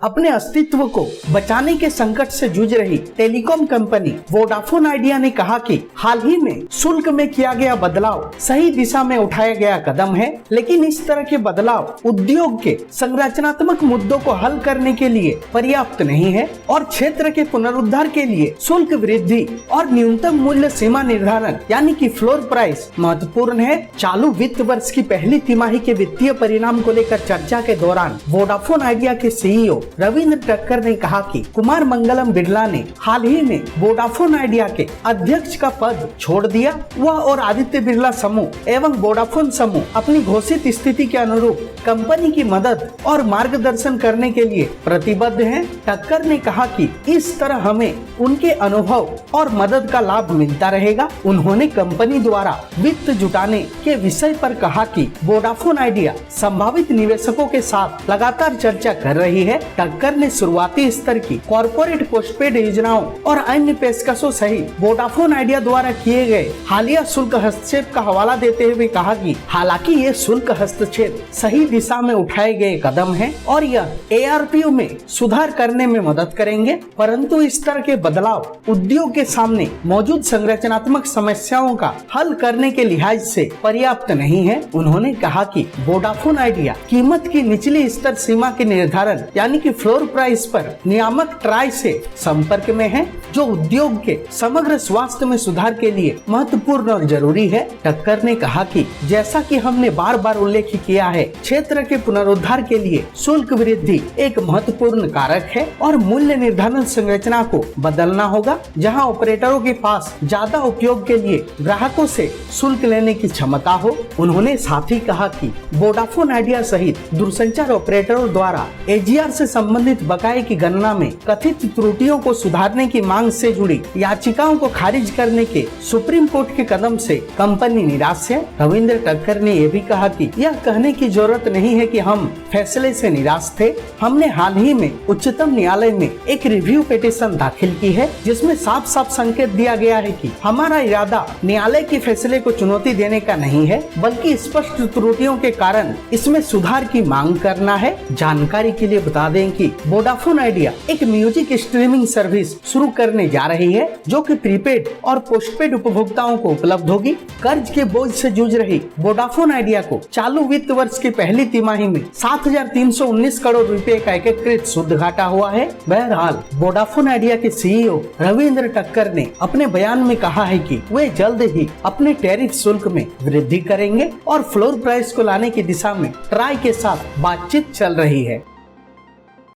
अपने अस्तित्व को बचाने के संकट से जूझ रही टेलीकॉम कंपनी वोडाफोन आइडिया ने कहा कि हाल ही में शुल्क में किया गया बदलाव सही दिशा में उठाया गया कदम है, लेकिन इस तरह के बदलाव उद्योग के संरचनात्मक मुद्दों को हल करने के लिए पर्याप्त नहीं है और क्षेत्र के पुनरुद्धार के लिए शुल्क वृद्धि और न्यूनतम मूल्य सीमा निर्धारण यानी कि फ्लोर प्राइस महत्वपूर्ण है। चालू वित्त वर्ष की पहली तिमाही के वित्तीय परिणाम को लेकर चर्चा के दौरान वोडाफोन आइडिया के सीईओ रविंद्र टक्कर ने कहा कि कुमार मंगलम बिरला ने हाल ही में वोडाफोन आइडिया के अध्यक्ष का पद छोड़ दिया। वह और आदित्य बिरला समूह एवं वोडाफोन समूह अपनी घोषित स्थिति के अनुरूप कंपनी की मदद और मार्गदर्शन करने के लिए प्रतिबद्ध हैं। टक्कर ने कहा कि इस तरह हमें उनके अनुभव और मदद का लाभ मिलता रहेगा। उन्होंने कंपनी द्वारा वित्त जुटाने के विषय पर कहा कि वोडाफोन आइडिया संभावित निवेशकों के साथ लगातार चर्चा कर रही है। टक्कर ने शुरुआती स्तर की कॉर्पोरेट पोस्टपेड योजनाओं और अन्य पेशकशों सहित वोडाफोन आइडिया द्वारा किए गए हालिया शुल्क हस्तक्षेप का हवाला देते हुए कहा कि हालांकि ये शुल्क हस्तक्षेप सही दिशा में उठाए गए कदम है और यह ARPU में सुधार करने में मदद करेंगे, परंतु इस तरह के बदलाव उद्योग के सामने मौजूद संरचनात्मक समस्याओं का हल करने के लिहाज से पर्याप्त नहीं है। उन्होंने कहा कि वोडाफोन आइडिया कीमत की निचली स्तर सीमा के निर्धारण यानी कि फ्लोर प्राइस पर नियामक ट्राई से संपर्क में है, जो उद्योग के समग्र स्वास्थ्य में सुधार के लिए महत्वपूर्ण और जरूरी है। टक्कर ने कहा कि जैसा कि हमने बार बार उल्लेख किया है, क्षेत्र के पुनरुद्धार के लिए शुल्क वृद्धि एक महत्वपूर्ण कारक है और मूल्य निर्धारण संरचना को बदलना होगा, जहां ऑपरेटरों के पास ज्यादा उपयोग के लिए ग्राहकों से शुल्क लेने की क्षमता हो। उन्होंने साथ ही कहा कि वोडाफोन आइडिया सहित दूरसंचार ऑपरेटरों द्वारा AGR से संबंधित बकाये की गणना में कथित त्रुटियों को सुधारने की मांग से जुड़ी याचिकाओं को खारिज करने के सुप्रीम कोर्ट के कदम से कंपनी निराश है। रविंद्र टक्कर ने यह भी कहा कि यह कहने की जरूरत नहीं है कि हम फैसले से निराश थे। हमने हाल ही में उच्चतम न्यायालय में एक रिव्यू पिटीशन दाखिल की है, जिसमें साफ साफ संकेत दिया गया है कि हमारा इरादा न्यायालय के फैसले को चुनौती देने का नहीं है, बल्कि स्पष्ट त्रुटियों के कारण इसमें सुधार की मांग करना है। जानकारी के लिए बता दें कि वोडाफोन आइडिया एक म्यूजिक स्ट्रीमिंग सर्विस शुरू करने जा रही है, जो कि प्रीपेड और पोस्टपेड उपभोक्ताओं को उपलब्ध होगी। कर्ज के बोझ से जूझ रही वोडाफोन आइडिया को चालू वित्त वर्ष की पहली तिमाही में 7,319 करोड़ रुपए का एकीकृत शुद्ध घाटा हुआ है। बहरहाल वोडाफोन आइडिया के सीईओ रविंद्र टक्कर ने अपने बयान में कहा है कि वे जल्द ही अपने टैरिफ शुल्क में वृद्धि करेंगे और फ्लोर प्राइस को लाने की दिशा में ट्राई के साथ बातचीत चल रही है।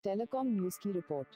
टेलीकॉम न्यूज़ की रिपोर्ट।